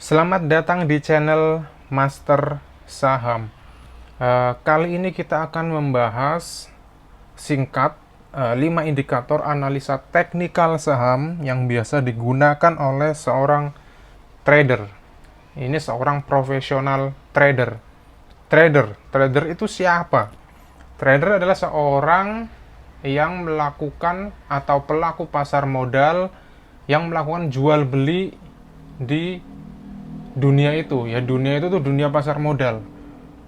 Selamat datang di channel Master Saham. Kali ini kita akan membahas singkat 5 indikator analisa teknikal saham yang biasa digunakan oleh seorang trader. Ini seorang profesional trader. Trader itu siapa? Trader adalah seorang yang melakukan atau pelaku pasar modal yang melakukan jual beli di dunia itu tuh dunia pasar modal,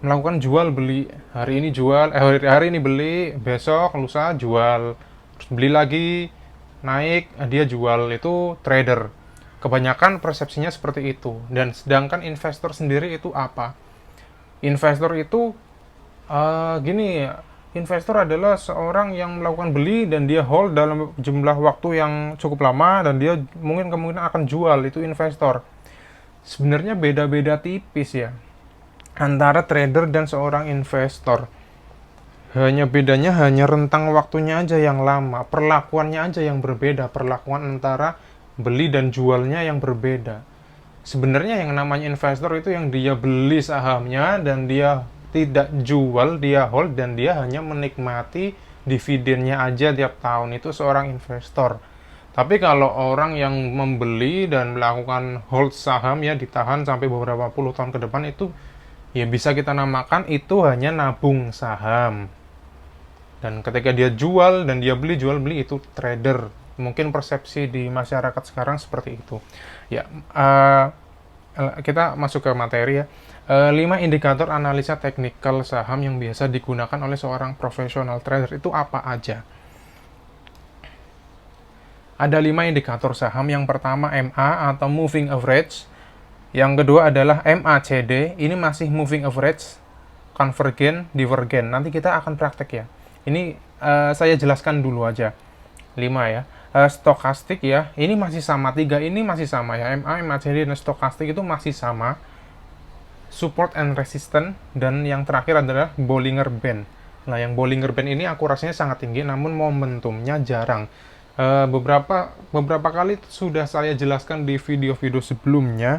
melakukan jual beli. Hari ini jual, hari ini beli, besok lusa jual, terus beli lagi, naik, dia jual. Itu trader. Kebanyakan persepsinya seperti itu. Dan sedangkan investor sendiri itu apa? Investor itu gini, investor adalah seorang yang melakukan beli dan dia hold dalam jumlah waktu yang cukup lama dan dia mungkin kemungkinan akan jual. Itu investor. Sebenarnya beda-beda tipis ya antara trader dan seorang investor. Bedanya hanya rentang waktunya aja yang lama, perlakuannya aja yang berbeda, perlakuan antara beli dan jualnya yang berbeda. Sebenarnya yang namanya investor itu yang dia beli sahamnya dan dia tidak jual, dia hold dan dia hanya menikmati dividennya aja tiap tahun. Itu seorang investor. Tapi kalau orang yang membeli dan melakukan hold saham ya ditahan sampai beberapa puluh tahun ke depan, itu ya bisa kita namakan itu hanya nabung saham. Dan ketika dia jual dan dia beli jual beli itu trader. Mungkin persepsi di masyarakat sekarang seperti itu. Ya, kita masuk ke materi ya. 5 indikator analisa teknikal saham yang biasa digunakan oleh seorang profesional trader itu apa aja? Ada 5 indikator saham. Yang pertama MA atau moving average. Yang kedua adalah MACD. Ini masih moving average, convergen, divergen. Nanti kita akan praktek ya. Ini saya jelaskan dulu aja. 5 ya. Stokastik ya. Ini masih sama. 3 ini masih sama ya. MA, MACD dan stokastik itu masih sama. Support and resistance. Dan yang terakhir adalah Bollinger Band. Nah, yang Bollinger Band ini akurasinya sangat tinggi namun momentumnya jarang. Beberapa kali sudah saya jelaskan di video-video sebelumnya,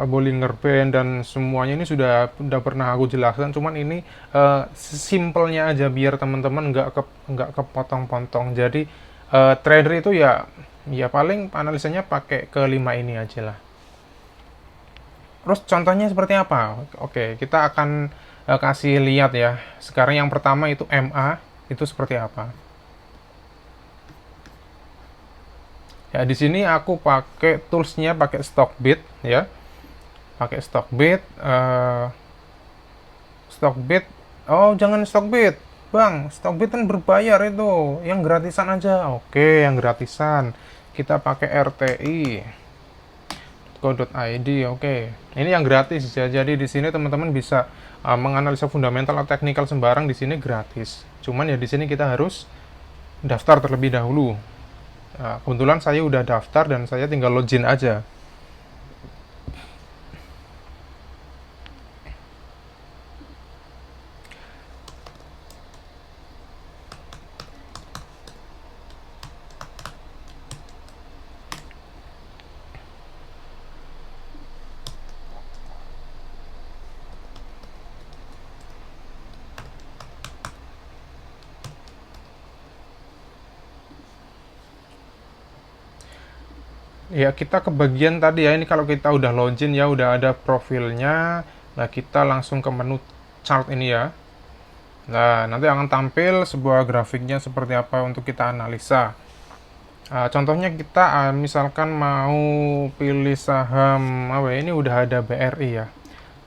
Bollinger Band dan semuanya ini sudah pernah aku jelaskan. Cuman ini simpelnya aja biar teman-teman nggak kepotong-potong. Jadi trader itu ya paling analisanya pakai kelima ini aja lah. Terus contohnya seperti apa? Oke, kita akan kasih lihat ya. Sekarang yang pertama itu MA itu seperti apa? Ya, di sini aku pakai toolsnya pakai Stockbit ya. Pakai Stockbit. Stockbit. Oh, jangan Stockbit. Bang, Stockbit kan berbayar itu. Yang gratisan aja. Oke, yang gratisan. Kita pakai rti.co.id. Oke. Ini yang gratis ya. Jadi di sini teman-teman bisa menganalisa fundamental atau teknikal sembarang di sini gratis. Cuman ya di sini kita harus daftar terlebih dahulu. Nah, kebetulan saya udah daftar dan saya tinggal login aja. Ya, kita ke bagian tadi ya. Ini kalau kita udah login ya, udah ada profilnya. Nah, kita langsung ke menu chart ini ya. Nah, nanti akan tampil sebuah grafiknya seperti apa untuk kita analisa. Contohnya kita misalkan mau pilih saham apa ya, ini udah ada BRI ya.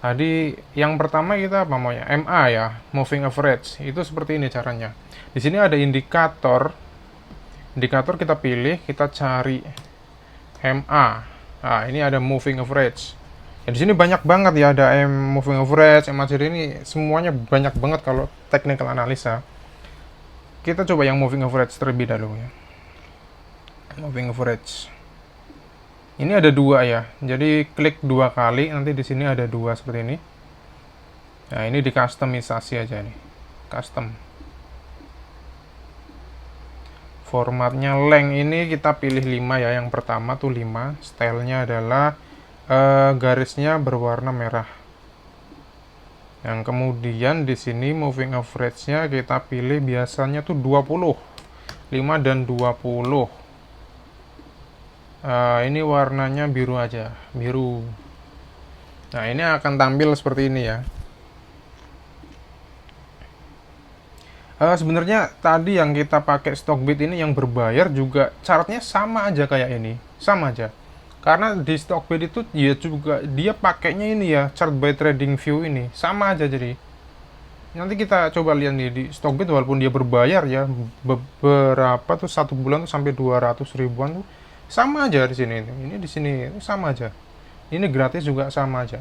Tadi yang pertama kita apa maunya? MA ya, moving average. Itu seperti ini caranya. Di sini ada indikator. Indikator kita pilih, kita cari MA. Nah, ini ada moving average. Ya, di sini banyak banget ya, ada moving average, MACD, ini semuanya banyak banget kalau technical analisa. Kita coba yang moving average terlebih dahulu ya. Moving average. Ini ada dua ya. Jadi klik 2 kali, nanti di sini ada 2 seperti ini. Nah, ini di customisasi aja nih. Custom. Formatnya length ini kita pilih 5 ya. Yang pertama tuh 5. Stylenya adalah garisnya berwarna merah. Yang kemudian di sini moving average-nya kita pilih biasanya tuh 20, 5 dan 20. Ini warnanya biru aja, biru. Nah, ini akan tampil seperti ini ya. Sebenarnya tadi yang kita pakai Stockbit ini yang berbayar juga chartnya sama aja kayak ini, sama aja. Karena di Stockbit itu dia juga dia pakainya ini ya, chart by trading view ini, sama aja jadi. Nanti kita coba lihat nih di Stockbit walaupun dia berbayar ya, beberapa tuh satu bulan tuh sampai 200 ribuan tuh sama aja di sini. Ini di sini sama aja. Ini gratis juga sama aja.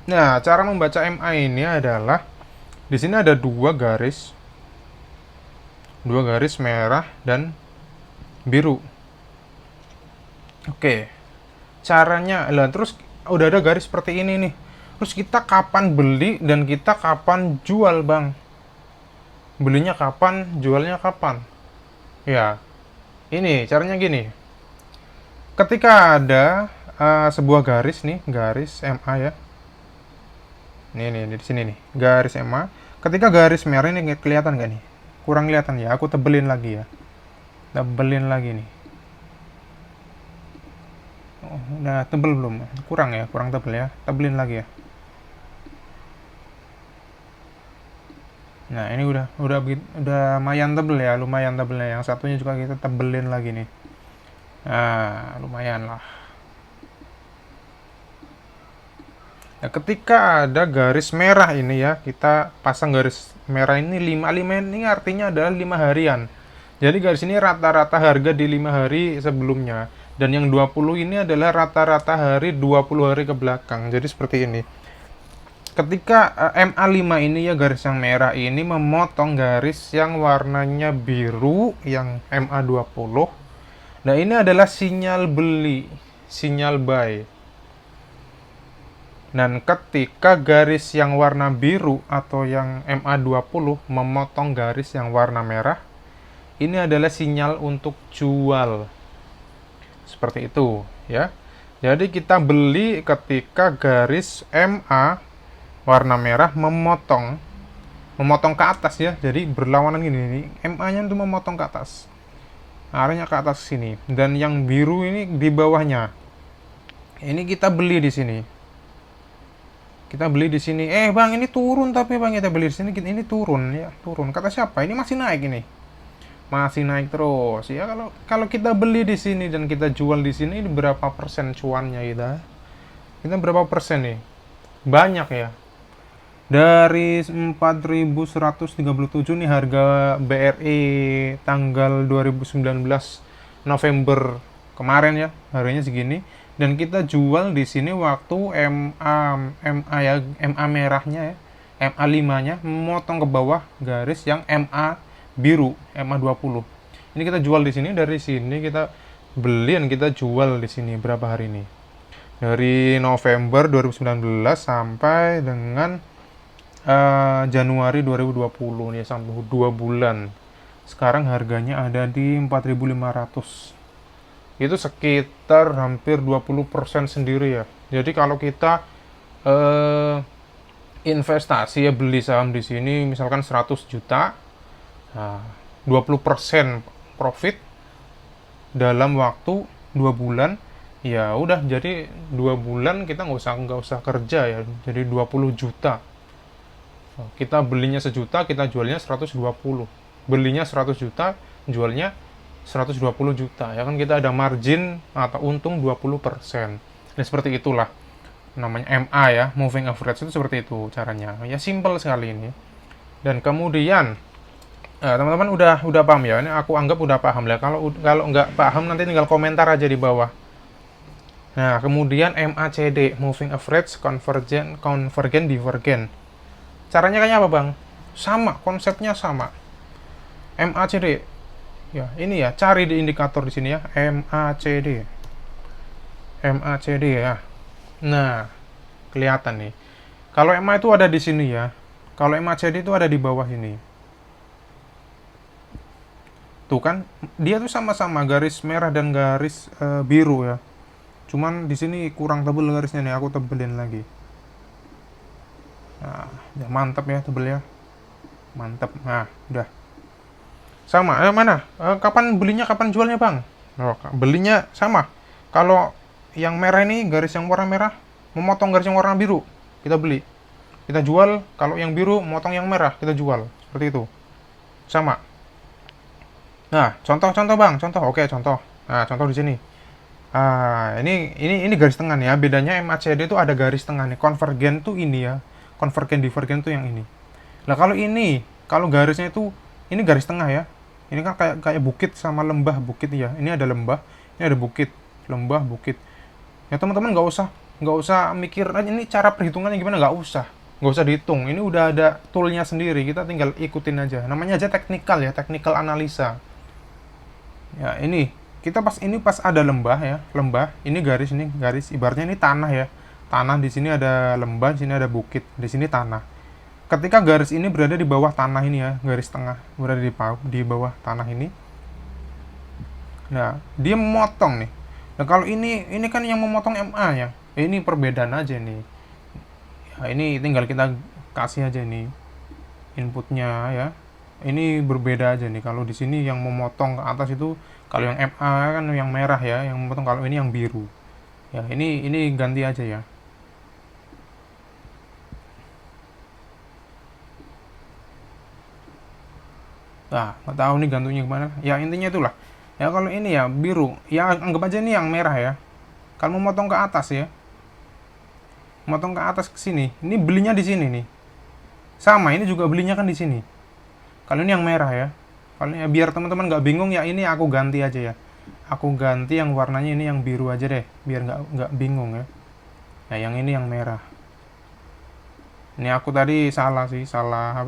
Nah, cara membaca MA ini adalah di sini ada dua garis merah dan biru. Oke, caranya lah terus udah ada garis seperti ini nih. Terus kita kapan beli dan kita kapan jual, Bang? Belinya kapan, jualnya kapan? Ya, ini caranya gini. Ketika ada sebuah garis nih, garis MA ya. Nih di sini nih, garis MA. Ketika garis merah ini kelihatan gak nih? Kurang kelihatan ya, aku tebelin lagi ya. Tebelin lagi nih. Oh, udah tebel belum? Kurang ya, kurang tebel ya. Tebelin lagi ya. Nah, ini udah lumayan tebel ya, lumayan tebelnya. Yang satunya juga kita tebelin lagi nih. Nah, lumayan lah. Nah, ketika ada garis merah ini ya, kita pasang garis merah ini 5 ini artinya adalah 5 harian. Jadi garis ini rata-rata harga di 5 hari sebelumnya. Dan yang 20 ini adalah rata-rata hari 20 hari ke belakang. Jadi seperti ini. Ketika MA5 ini ya, garis yang merah ini memotong garis yang warnanya biru yang MA20. Nah, ini adalah sinyal beli, sinyal buy. Dan ketika garis yang warna biru atau yang MA20 memotong garis yang warna merah, ini adalah sinyal untuk jual. Seperti itu ya. Jadi kita beli ketika garis MA warna merah memotong ke atas ya. Jadi berlawanan gini nih. MA-nya itu memotong ke atas. Arahnya ke atas sini, dan yang biru ini di bawahnya. Ini kita beli di sini. Kita beli di sini. Bang, ini turun tapi Bang, kita beli di sini ini turun ya, turun. Kata siapa? Ini masih naik ini. Masih naik terus. Ya kalau kita beli di sini dan kita jual di sini, ini berapa persen cuannya kita? Kita berapa persen nih? Banyak ya. Dari 4.137 nih harga BRI tanggal 2019 November kemarin ya, harganya segini. Dan kita jual di sini waktu MA merahnya ya, MA5-nya memotong ke bawah garis yang MA biru, MA20. Ini kita jual di sini, dari sini kita beli dan kita jual di sini berapa hari ini? Dari November 2019 sampai dengan Januari 2020 nih, sampai 2 bulan. Sekarang harganya ada di 4.500. Itu sekitar hampir 20% sendiri ya. Jadi kalau kita investasi ya, beli saham di sini misalkan 100 juta, nah, 20% profit dalam waktu 2 bulan, ya udah, jadi 2 bulan kita nggak usah kerja ya, jadi 20 juta. Kita belinya 1 juta, kita jualnya 120. Belinya 100 juta, jualnya 120 juta. Ya kan, kita ada margin atau untung 20%. Dan seperti itulah namanya MA ya, moving average itu seperti itu caranya. Ya simple sekali ini. Dan kemudian teman-teman udah paham ya? Ini aku anggap udah paham lah. Kalau nggak paham nanti tinggal komentar aja di bawah. Nah, kemudian MACD, moving average convergent divergent. Caranya kayak apa, Bang? Sama, konsepnya sama. MACD. Ya, ini ya, cari di indikator di sini ya, MACD. MACD ya. Nah, kelihatan nih. Kalau MA itu ada di sini ya. Kalau MACD itu ada di bawah ini. Tuh kan, dia tuh sama-sama garis merah dan garis biru ya. Cuman di sini kurang tebel garisnya nih, aku tebelin lagi. Nah, ya mantap ya, tebel ya. Mantap. Nah, udah. Sama. Mana? Kapan belinya, kapan jualnya, Bang? Oh, belinya sama. Kalau yang merah ini, garis yang warna merah, memotong garis yang warna biru, kita beli. Kita jual. Kalau yang biru, memotong yang merah, kita jual. Seperti itu. Sama. Nah, contoh-contoh, Bang. Contoh. Oke, contoh. Nah, contoh di sini. Ini garis tengah nih ya. Bedanya MACD itu ada garis tengah nih. Konvergen tuh ini ya. Konvergen divergen tuh yang ini. Nah, kalau garisnya itu ini garis tengah ya. Ini kan kayak bukit sama lembah bukit ya. Ini ada lembah, ini ada bukit, lembah bukit. Ya teman-teman nggak usah mikir ini cara perhitungannya gimana, nggak usah dihitung. Ini udah ada toolnya sendiri. Kita tinggal ikutin aja. Namanya aja teknikal ya, teknikal analisa. Ya ini pas ada lembah ya, lembah. Ini garis ibaratnya ini tanah ya. Tanah di sini ada lembah, di sini ada bukit, di sini tanah. Ketika garis ini berada di bawah tanah ini ya, garis tengah berada di bawah tanah ini. Nah, dia memotong nih. Nah, kalau ini kan yang memotong MA ya. Ini perbedaan aja nih. Ya, ini tinggal kita kasih aja nih inputnya ya. Ini berbeda aja nih. Kalau di sini yang memotong ke atas itu, kalau yang MA kan yang merah ya, yang memotong. Kalau ini yang biru. Ya, ini ganti aja ya. Nah, nggak tahu nih gantungnya gimana. Ya intinya itulah. Ya kalau ini ya biru, ya anggap aja ini yang merah ya. Kalau mau motong ke atas ya, motong ke atas ke sini. Ini belinya di sini nih. Sama, ini juga belinya kan di sini. Kalau ini yang merah ya. Kalau ya, biar teman-teman nggak bingung ya, ini aku ganti aja ya. Aku ganti yang warnanya ini yang biru aja deh, biar nggak bingung ya. Nah, yang ini yang merah. Ini aku tadi salah sih, salah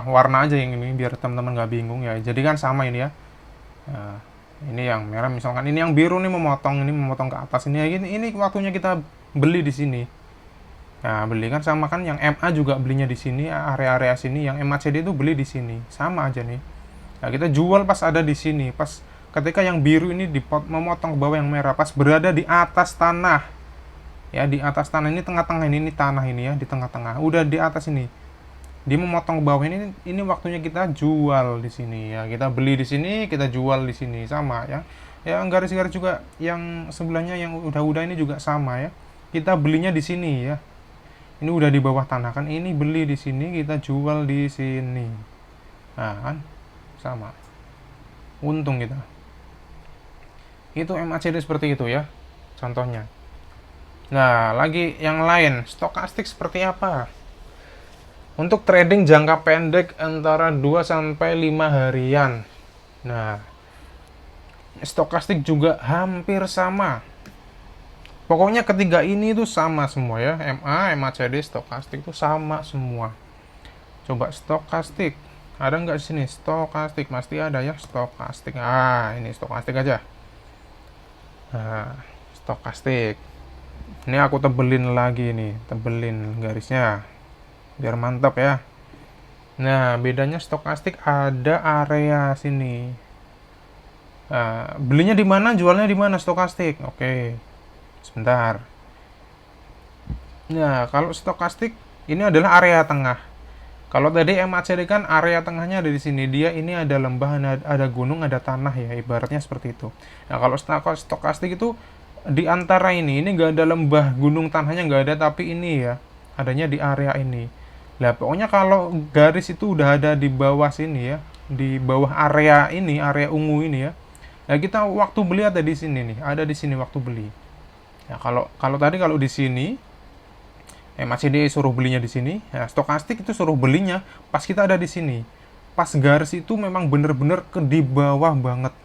warna aja yang ini biar teman-teman nggak bingung ya. Jadi kan sama ini ya. Nah, ini yang merah misalkan, ini yang biru nih memotong ke atas ini waktunya kita beli di sini. Nah, beli kan sama kan, yang MA juga belinya di sini, area-area sini, yang MACD itu beli di sini. Sama aja nih. Nah, kita jual pas ada di sini, pas ketika yang biru ini memotong ke bawah yang merah, pas berada di atas tanah. Ya, di atas tanah ini, tengah-tengah ini tanah ini ya, di tengah-tengah. Udah di atas ini. Dia memotong ke bawah ini waktunya kita jual di sini ya. Kita beli di sini, kita jual di sini, sama ya. Ya, garis-garis juga yang sebelahnya yang udah ini juga sama ya. Kita belinya di sini ya. Ini udah di bawah tanah kan, ini beli di sini, kita jual di sini. Nah, kan sama. Untung kita. Itu MACD seperti itu ya. Contohnya. Nah, lagi yang lain, stokastik seperti apa? Untuk trading jangka pendek antara 2 sampai 5 harian. Nah, stokastik juga hampir sama. Pokoknya ketiga ini tuh sama semua ya. MA, MACD, stokastik itu sama semua. Coba stokastik. Ada nggak di sini? Stokastik pasti ada ya, stokastik. Ini stokastik aja. Nah, stokastik. Ini aku tebelin lagi nih, tebelin garisnya biar mantap ya. Nah, bedanya stokastik ada area sini. Nah, belinya di mana, jualnya di mana stokastik? Oke. Sebentar. Nah, kalau stokastik ini adalah area tengah. Kalau tadi MACD kan area tengahnya ada di sini. Dia ini ada lembah, ada gunung, ada tanah ya, ibaratnya seperti itu. Nah, kalau stokastik itu di antara ini nggak ada lembah, gunung, tanahnya nggak ada, tapi ini ya, adanya di area ini. Nah, pokoknya kalau garis itu udah ada di bawah sini ya, di bawah area ini, area ungu ini ya. Nah, kita waktu beli ada di sini nih, ada di sini waktu beli. Ya, kalau tadi kalau di sini MACD suruh belinya di sini, ya, stokastik itu suruh belinya pas kita ada di sini. Pas garis itu memang bener-bener ke di bawah banget.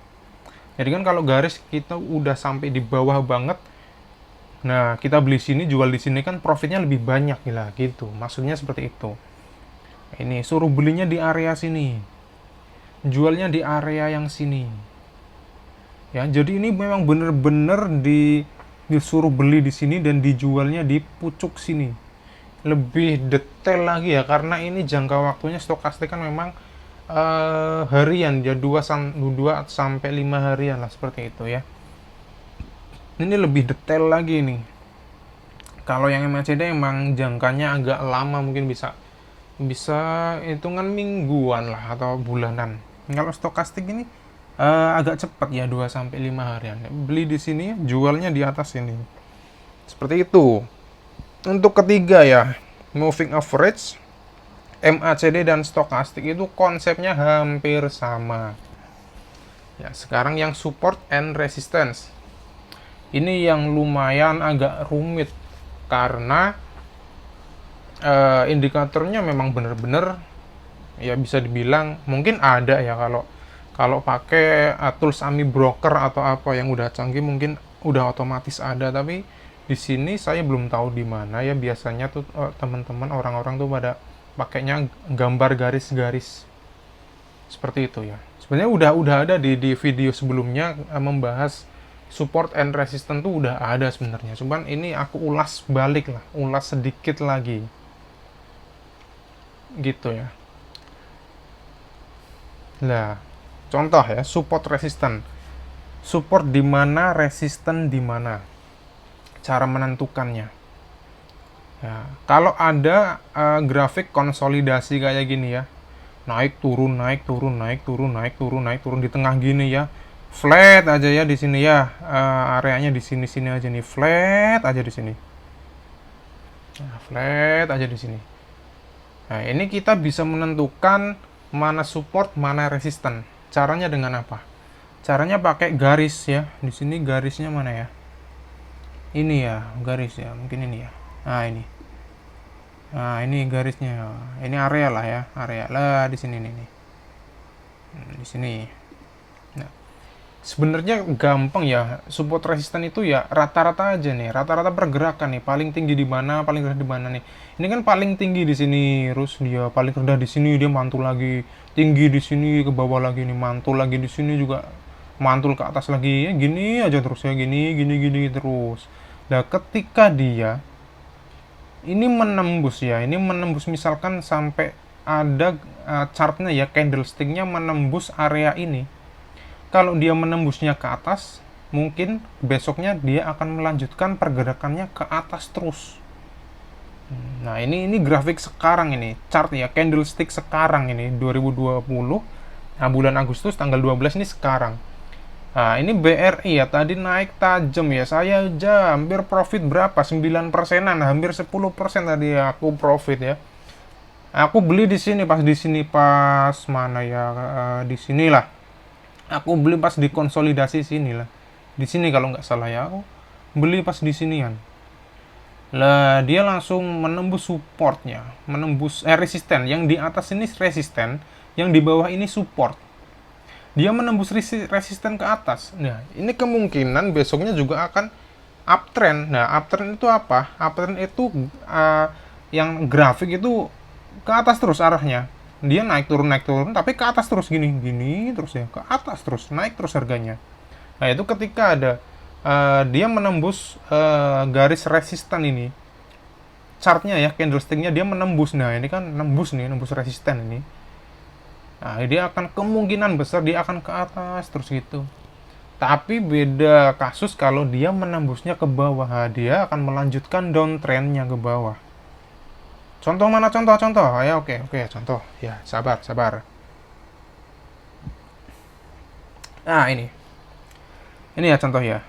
Jadi kan kalau garis kita udah sampai di bawah banget, nah kita beli sini, jual di sini kan profitnya lebih banyak lah gitu. Maksudnya seperti itu. Ini suruh belinya di area sini, jualnya di area yang sini. Ya, jadi ini memang bener-bener disuruh beli di sini dan dijualnya di pucuk sini. Lebih detail lagi ya, karena ini jangka waktunya stokastik kan memang harian ya, 2 sampai 5 harian lah seperti itu ya. Ini lebih detail lagi nih. Kalau yang MACD emang jangkanya agak lama, mungkin bisa hitungan mingguan lah atau bulanan. Kalau stokastik ini agak cepat ya, 2 sampai 5 harian. Beli di sini, jualnya di atas ini. Seperti itu. Untuk ketiga ya, moving average, MACD dan stokastik itu konsepnya hampir sama. Ya, sekarang yang support and resistance. Ini yang lumayan agak rumit karena indikatornya memang benar-benar ya bisa dibilang mungkin ada ya, kalau pakai tools AMI broker atau apa yang udah canggih mungkin udah otomatis ada, tapi di sini saya belum tahu di mana ya. Biasanya tuh teman-teman orang-orang tuh pada pakainya gambar garis-garis seperti itu ya. Sebenarnya udah ada di video sebelumnya membahas support and resistance tuh udah ada sebenarnya. Cuman ini aku ulas balik lah, ulas sedikit lagi. Gitu ya. Nah, contoh ya, support resistant. Support di mana, resistant di mana. Cara menentukannya. Ya, kalau ada grafik konsolidasi kayak gini ya, naik turun naik turun naik turun naik turun naik turun di tengah gini ya, flat aja ya di sini ya, areanya di sini sini aja nih, flat aja di sini, nah, flat aja di sini. Nah, ini kita bisa menentukan mana support mana resisten. Caranya dengan apa? Caranya pakai garis ya. Di sini garisnya mana ya? Ini ya, garis ya, mungkin ini ya. Nah, ini. Nah, ini garisnya. Ini area lah ya, area lah di sini nih. Di sini. Nah, sebenarnya gampang ya. Support resisten itu ya rata-rata aja nih, rata-rata pergerakan nih. Paling tinggi di mana, paling rendah di mana nih. Ini kan paling tinggi di sini, terus dia paling rendah di sini, dia mantul lagi. Tinggi di sini ke bawah lagi nih, mantul lagi di sini juga mantul ke atas lagi. Ya gini aja terus ya, gini terus. Nah, ketika dia ini menembus ya, ini menembus misalkan sampai ada chartnya ya, candlesticknya menembus area ini. Kalau dia menembusnya ke atas, mungkin besoknya dia akan melanjutkan pergerakannya ke atas terus. Nah, ini grafik sekarang, ini chart ya, candlestick sekarang ini 2020. Nah, bulan Agustus tanggal 12 ini sekarang. Nah, ini BRI ya, tadi naik tajam ya. Saya aja hampir profit berapa? 9%-an, hampir 10% tadi aku profit ya. Aku beli di sini pas mana ya? Di sinilah. Aku beli pas di konsolidasi sini lah. Di sini kalau nggak salah ya. Aku beli pas di sinian. Lah, dia langsung menembus supportnya, menembus resisten. Yang di atas ini resisten, yang di bawah ini support. Dia menembus resisten ke atas. Nah, ini kemungkinan besoknya juga akan uptrend. Nah, uptrend itu apa? Uptrend itu yang grafik itu ke atas terus arahnya. Dia naik turun, tapi ke atas terus gini terus ya, ke atas terus, naik terus harganya. Nah, itu ketika ada dia menembus garis resisten ini, chartnya ya, candlesticknya dia menembus. Nah, ini kan nembus resisten ini. Nah, dia akan kemungkinan besar dia akan ke atas terus gitu. Tapi beda kasus kalau dia menembusnya ke bawah. Nah, dia akan melanjutkan downtrendnya ke bawah. Contoh mana? Contoh. Ya, oke, contoh. Ya, sabar. Nah, ini. Ini ya contoh ya.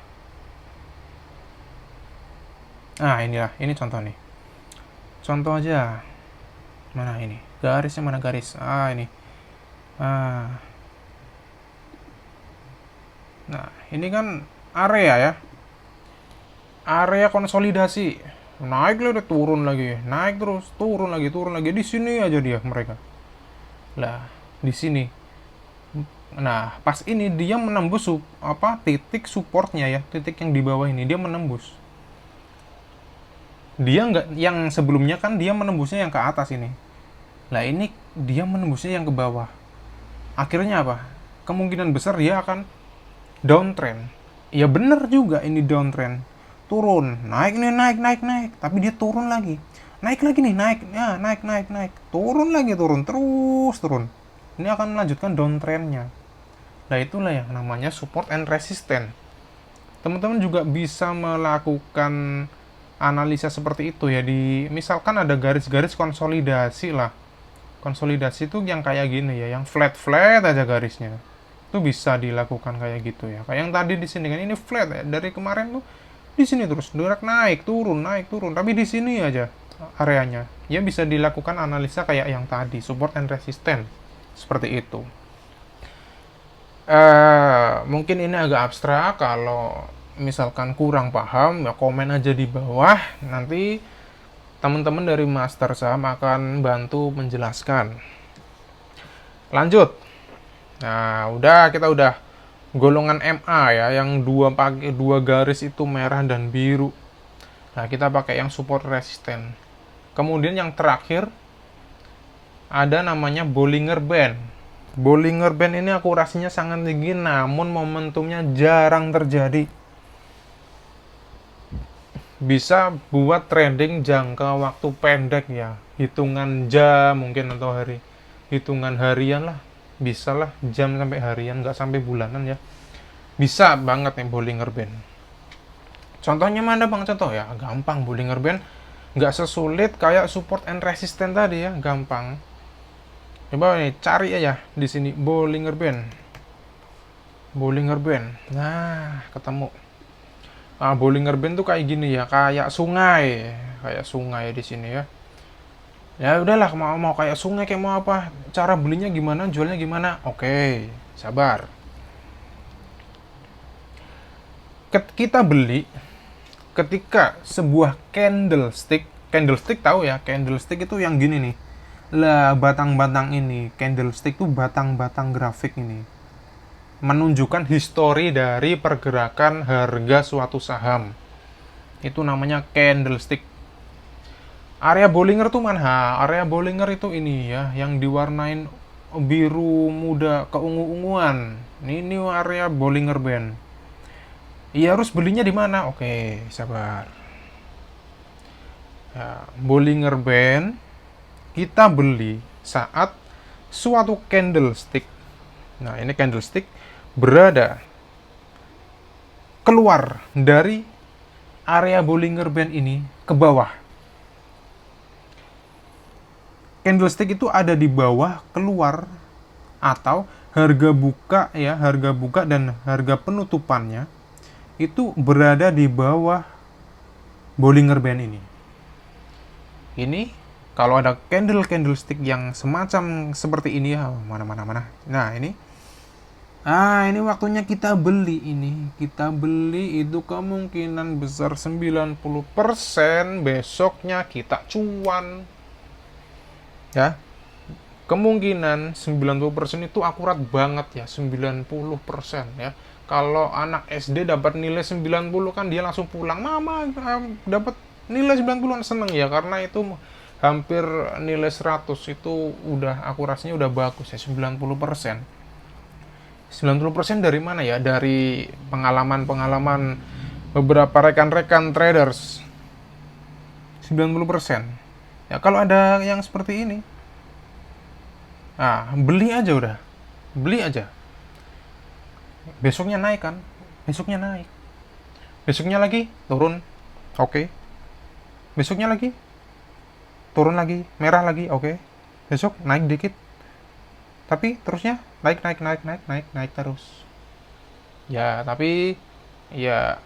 Nah, inilah. Ini contoh nih. Contoh aja. Mana ini? Garisnya mana garis? Ini. Nah, ini kan area ya. Area konsolidasi. Naik lagi, turun lagi. Naik terus, turun lagi. Di sini aja dia mereka. Lah, di sini. Nah, pas ini dia menembus titik supportnya ya, titik yang di bawah ini dia menembus. Dia nggak, yang sebelumnya kan dia menembusnya yang ke atas ini. Lah, ini dia menembusnya yang ke bawah. Akhirnya apa? Kemungkinan besar dia akan downtrend. Ya bener juga, ini downtrend. Turun, naik, tapi dia turun lagi. Naik lagi nih, naik. Turun lagi, turun. Ini akan melanjutkan downtrendnya. Nah, itulah yang namanya support and resistance. Teman-teman juga bisa melakukan analisa seperti itu ya, misalkan ada garis-garis konsolidasi lah. Konsolidasi itu yang kayak gini ya, yang flat-flat aja garisnya. Itu bisa dilakukan kayak gitu ya. Kayak yang tadi di sini kan, ini flat ya. Dari kemarin tuh di sini terus direct naik turun, tapi di sini aja areanya. Ya bisa dilakukan analisa kayak yang tadi, support and resistance. Seperti itu. Mungkin ini agak abstrak. Kalau misalkan kurang paham ya komen aja di bawah, nanti teman-teman dari Master Saham akan bantu menjelaskan. Lanjut. Nah, kita udah golongan MA ya, yang dua garis itu merah dan biru. Nah, kita pakai yang support resisten. Kemudian yang terakhir ada namanya Bollinger Band. Bollinger Band ini akurasinya sangat tinggi, namun momentumnya jarang terjadi. Bisa buat trading jangka waktu pendek ya, hitungan jam mungkin atau hari, hitungan harian lah, bisa lah jam sampai harian, nggak sampai bulanan ya, bisa banget nih Bollinger Band. Contohnya mana bang? Contoh ya, gampang. Bollinger Band nggak sesulit kayak support and resistance tadi ya, gampang. Coba nih cari aja di sini Bollinger Band. Nah, ketemu. Bollinger Band tuh kayak gini ya, kayak sungai di sini ya. Ya udahlah, mau kayak sungai, kayak mau apa, cara belinya gimana, jualnya gimana. Oke, sabar. Kita beli ketika sebuah candlestick tahu ya, candlestick itu yang gini nih. Lah, batang-batang ini, candlestick tuh batang-batang grafik ini, menunjukkan histori dari pergerakan harga suatu saham. Itu namanya candlestick. Area Bollinger tuh mana? Area Bollinger itu ini ya, yang diwarnain biru muda keungu-unguan. Ini area Bollinger Band. Iya, harus belinya di mana? Oke, sabar. Ya, Bollinger Band kita beli saat suatu candlestick. Nah, ini candlestick berada keluar dari area Bollinger Band ini ke bawah. Candlestick itu ada di bawah, keluar, atau harga buka dan harga penutupannya itu berada di bawah Bollinger Band ini. Ini kalau ada candlestick yang semacam seperti ini ya, mana. Nah, ini waktunya kita beli ini. Kita beli itu kemungkinan besar 90% besoknya kita cuan. Ya. Kemungkinan 90% itu akurat banget ya, 90% ya. Kalau anak SD dapat nilai 90 kan dia langsung pulang, "Mama, dapat nilai 90." Seneng ya, karena itu hampir nilai 100, itu udah akurasinya udah bagus ya, 90%. 90% dari mana ya? Dari pengalaman beberapa rekan-rekan traders. 90%. Ya, kalau ada yang seperti ini, beli aja udah. Beli aja. Besoknya naik kan? Besoknya lagi turun. Oke. Besoknya lagi turun lagi, merah lagi, oke. Besok naik dikit, tapi terusnya naik terus. Ya, tapi ya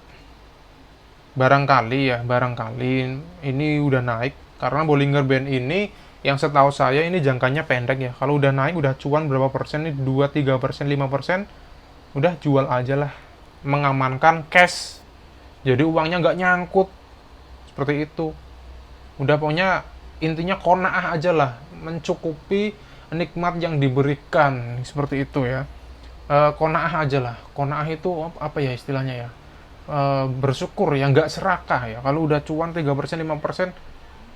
barangkali ini udah naik, karena Bollinger Band ini yang setahu saya ini jangkanya pendek ya. Kalau udah naik, udah cuan berapa persen nih, 2, 3%, 5%, udah jual aja lah, mengamankan cash, jadi uangnya nggak nyangkut. Seperti itu. Udah, pokoknya intinya qanaah aja lah, mencukupi nikmat yang diberikan, seperti itu ya. Qanaah aja lah. Qanaah itu apa ya istilahnya ya, bersyukur ya, nggak serakah ya. Kalau udah cuan 3%, 5%,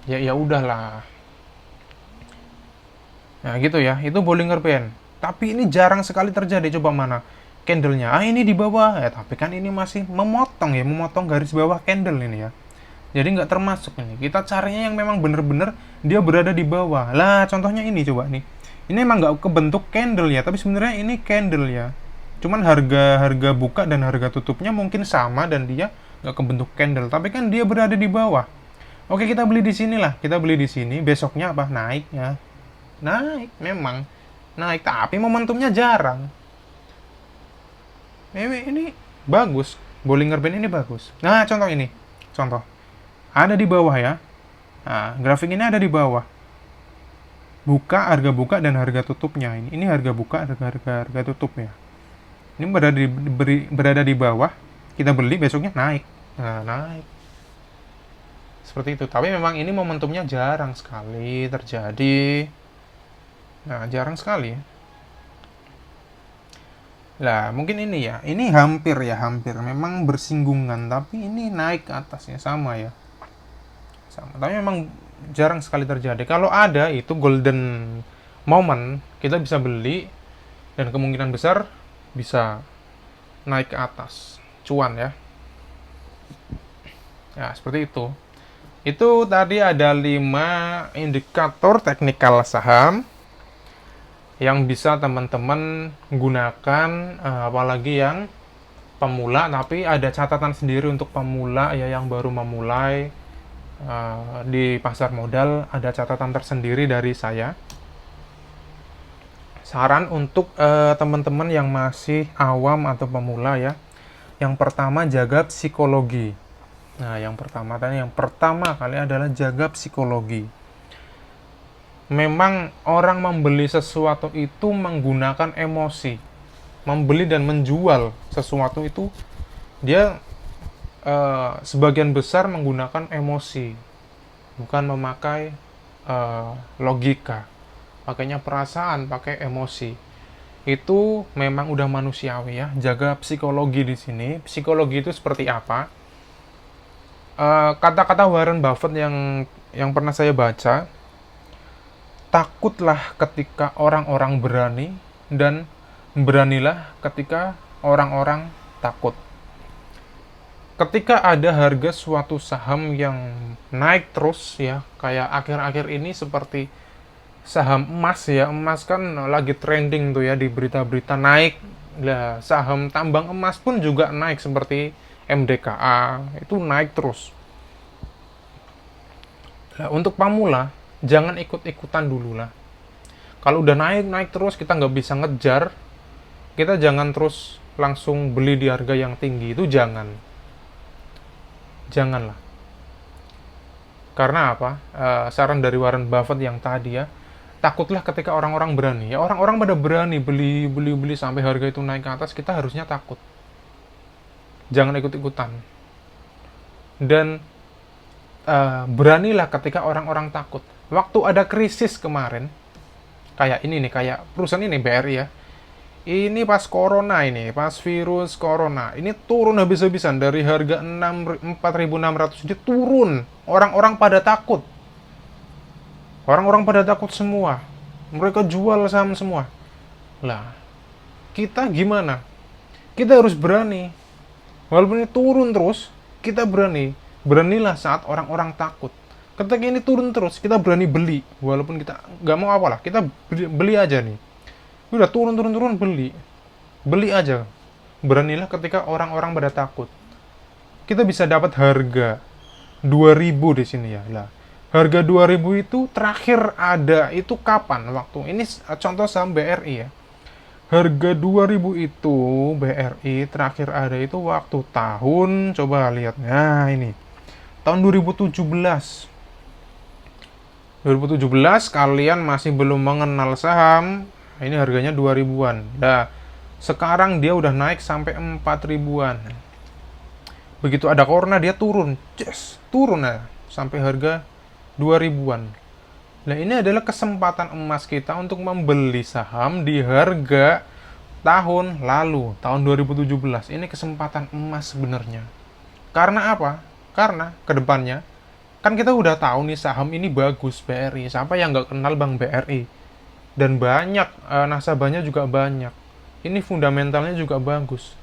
ya udahlah. Nah gitu ya, itu Bollinger Band. Tapi ini jarang sekali terjadi. Coba mana candlenya? Ini di bawah ya, tapi kan ini masih memotong garis bawah candle ini ya. Jadi nggak termasuk ini. Kita carinya yang memang bener-bener dia berada di bawah. Lah, contohnya ini, coba nih. Ini emang nggak kebentuk candle ya, tapi sebenarnya ini candle ya. Cuman harga buka dan harga tutupnya mungkin sama dan dia nggak kebentuk candle, tapi kan dia berada di bawah. Oke, kita beli di sini lah, kita beli di sini, besoknya apa? Naik ya. Naik, memang naik, tapi momentumnya jarang. Ini bagus, Bollinger Band ini bagus. Nah, contoh ini, contoh ada di bawah ya. Nah, grafik ini ada di bawah. Harga buka dan harga tutupnya. Ini harga buka, harga tutup ya. Ini berada di bawah. Kita beli, besoknya naik. Nah, naik. Seperti itu. Tapi memang ini momentumnya jarang sekali terjadi. Nah, jarang sekali ya. Lah, mungkin ini ya. Ini hampir. Memang bersinggungan, tapi ini naik ke atasnya sama ya. Sama. Tapi memang jarang sekali terjadi. Kalau ada itu golden moment, kita bisa beli dan kemungkinan besar bisa naik ke atas. Cuan ya. Ya, seperti itu. Itu tadi ada 5 indikator teknikal saham yang bisa teman-teman gunakan, apalagi yang pemula, tapi ada catatan sendiri untuk pemula ya, yang baru memulai di pasar modal. Ada catatan tersendiri dari saya. Saran untuk teman-teman yang masih awam atau pemula ya, yang pertama jaga psikologi. Nah, yang pertama kali adalah jaga psikologi. Memang orang membeli sesuatu itu menggunakan emosi. Membeli dan menjual sesuatu itu dia sebagian besar menggunakan emosi, bukan memakai logika. Pakainya perasaan, pakai emosi. Itu memang udah manusiawi ya. Jaga psikologi di sini. Psikologi itu seperti apa? Kata-kata Warren Buffett yang pernah saya baca, takutlah ketika orang-orang berani, dan beranilah ketika orang-orang takut. Ketika ada harga suatu saham yang naik terus ya, kayak akhir-akhir ini seperti saham emas ya. Emas kan lagi trending tuh ya di berita-berita naik. Lah, saham tambang emas pun juga naik seperti MDKA, itu naik terus. Nah, untuk pemula jangan ikut-ikutan dulu lah. Kalau udah naik terus, kita nggak bisa ngejar. Kita jangan terus langsung beli di harga yang tinggi, itu janganlah. Karena apa? Saran dari Warren Buffett yang tadi ya, takutlah ketika orang-orang berani. Ya, orang-orang pada berani beli sampai harga itu naik ke atas, kita harusnya takut. Jangan ikut-ikutan. Dan beranilah ketika orang-orang takut. Waktu ada krisis kemarin, kayak ini nih, kayak perusahaan ini BRI ya. Ini pas corona ini, pas virus corona, ini turun habis-habisan dari harga 4.600 dia turun. Orang-orang pada takut. Orang-orang pada takut semua. Mereka jual saham semua. Lah, kita gimana? Kita harus berani. Walaupun ini turun terus, kita berani. Beranilah saat orang-orang takut. Ketika ini turun terus, kita berani beli. Walaupun kita nggak mau apalah, kita beli aja nih. Udah turun, beli. Beli aja. Beranilah ketika orang-orang pada takut. Kita bisa dapat harga 2.000 di sini ya. Lah, harga 2.000 itu terakhir ada itu kapan? Waktu ini contoh saham BRI ya. Harga 2.000 itu BRI terakhir ada itu waktu tahun, coba lihat. Nah, ini. Tahun 2017 kalian masih belum mengenal saham, ini harganya 2.000-an. Nah, sekarang dia udah naik sampai 4.000-an. Begitu ada corona dia turun. Turun ya sampai harga 2.000-an. Nah, ini adalah kesempatan emas kita untuk membeli saham di harga tahun lalu, tahun 2017. Ini kesempatan emas sebenarnya. Karena apa? Karena kedepannya kan kita udah tahu nih saham ini bagus, BRI. Siapa yang nggak kenal Bank BRI? Dan banyak, nasabahnya juga banyak. Ini fundamentalnya juga bagus.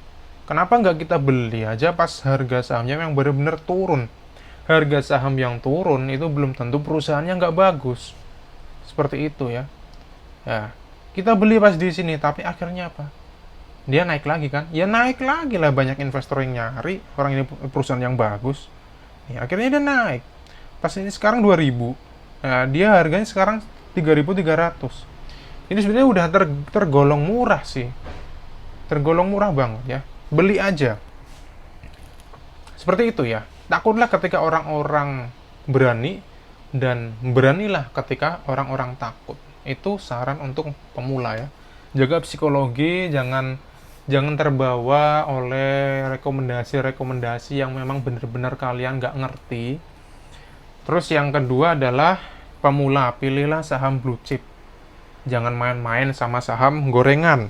Kenapa nggak kita beli aja pas harga sahamnya yang benar-benar turun? Harga saham yang turun itu belum tentu perusahaannya nggak bagus. Seperti itu ya. Ya, kita beli pas di sini, tapi akhirnya apa? dia naik lagi kan, ya naik lagi lah, banyak investor yang nyari, orang ini perusahaan yang bagus, ya, akhirnya dia naik. Pas ini sekarang 2000, nah, dia harganya sekarang 3.300. Ini sebenarnya udah tergolong murah sih, tergolong murah banget ya, beli aja. Seperti itu ya, takutlah ketika orang-orang berani, dan beranilah ketika orang-orang takut. Itu saran untuk pemula ya, jaga psikologi, jangan jangan terbawa oleh rekomendasi-rekomendasi yang memang benar-benar kalian nggak ngerti. Terus yang kedua adalah pemula, pilihlah saham blue chip, jangan main-main sama saham gorengan.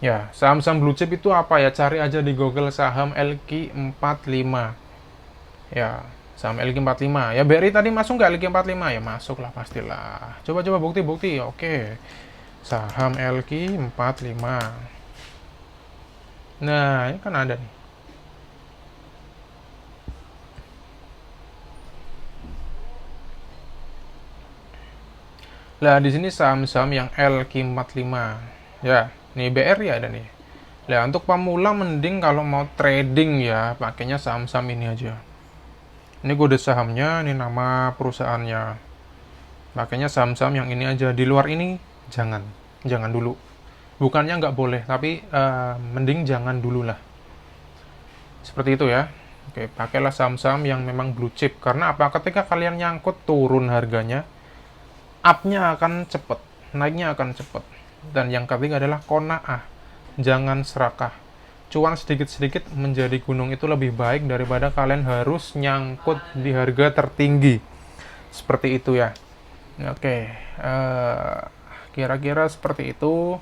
Ya, saham-saham blue chip itu apa ya? Cari aja di Google saham LQ45. Ya, saham LQ45. Ya, BRI tadi masuk nggak LQ45? Ya, masuk lah pastilah. Coba-coba bukti-bukti. Oke. Saham LQ45. Nah, ini kan ada nih. Lah, di sini saham-saham yang LQ45. Ya, nih BRI ada nih. Nah, untuk pemula mending kalau mau trading ya, pakainya saham-saham ini aja. Ini kode sahamnya, ini nama perusahaannya. Pakainya saham-saham yang ini aja. Di luar ini jangan dulu. Bukannya nggak boleh, tapi mending jangan dulu lah. Seperti itu ya. Oke, pakailah saham-saham yang memang blue chip. Karena apa? Ketika kalian nyangkut turun harganya, up-nya akan cepet, naiknya akan cepet. Dan yang ketiga adalah qanaah, jangan serakah. Cuan sedikit-sedikit menjadi gunung itu lebih baik daripada kalian harus nyangkut di harga tertinggi. Seperti itu ya. Oke, kira-kira seperti itu.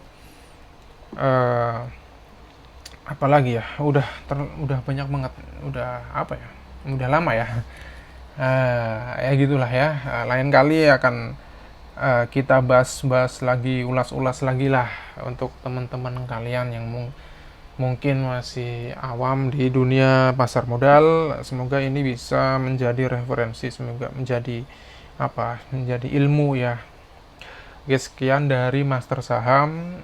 Apalagi ya, udah banyak banget, udah apa ya, udah lama ya. Ya gitulah ya. Lain kali akan kita bahas lagi, ulas-ulas lagi lah untuk teman-teman kalian yang mungkin masih awam di dunia pasar modal. Semoga ini bisa menjadi referensi, semoga menjadi menjadi ilmu ya. Oke, sekian dari Master Saham.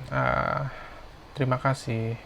Terima kasih.